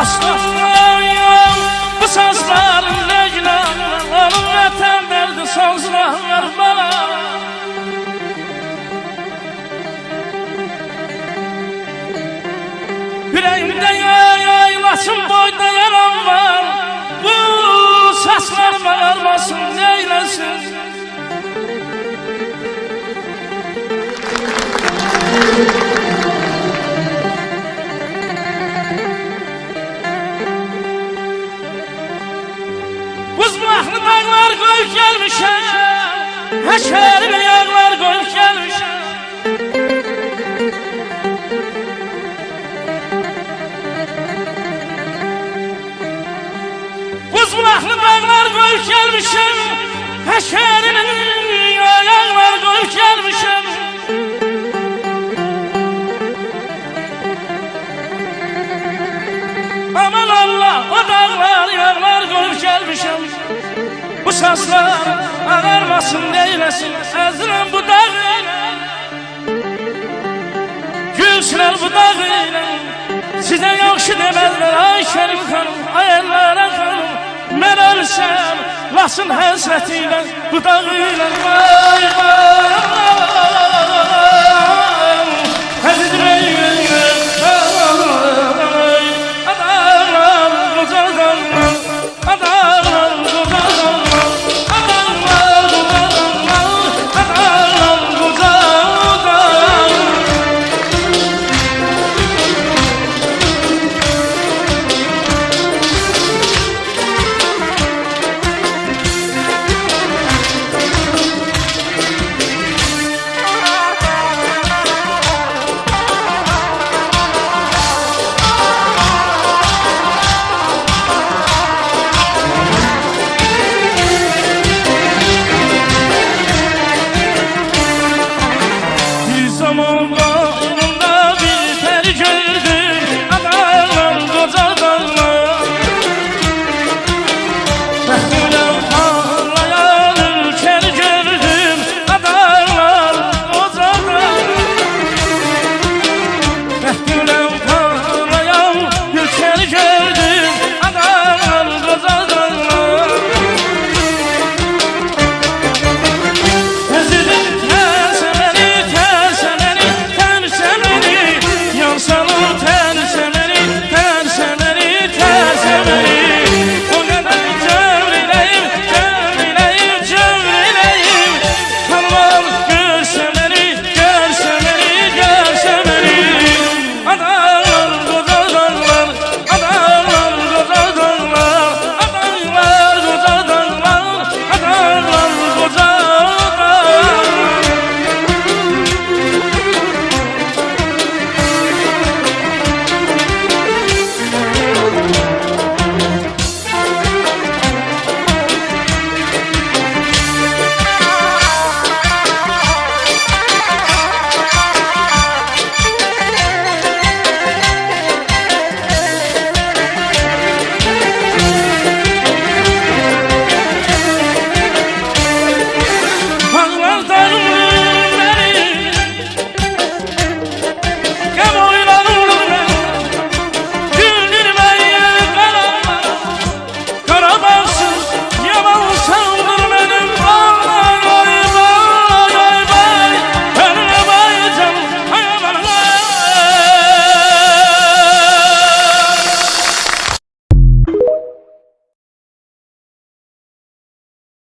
Dostum bu sazların neyine Oğlum vətən verdi sazlar bana Yüreğimde yaylasın boyda yaram var Bu sazlar bağırmasın neylesin Buzbulaqlı dağlar qoyub gəlmişəm Həşərimi yağlar qoyub gəlmişəm Buzbulaqlı dağlar qoyub gəlmişəm Həşərimi yağlar qoyub gəlmişəm Aman Allah o dağlar yağlar qoyub gəlmişəm Bu sazlar ağarmasın neyləsin Əzrəm bu dağ ilə Gülsünər bu dağ ilə Sizə yaxşı deməzlər ay Şərif xanım Ay Əllərə xanım Mən ölsəm Lasın həsrəti ilə bu dağ ilə Vay vay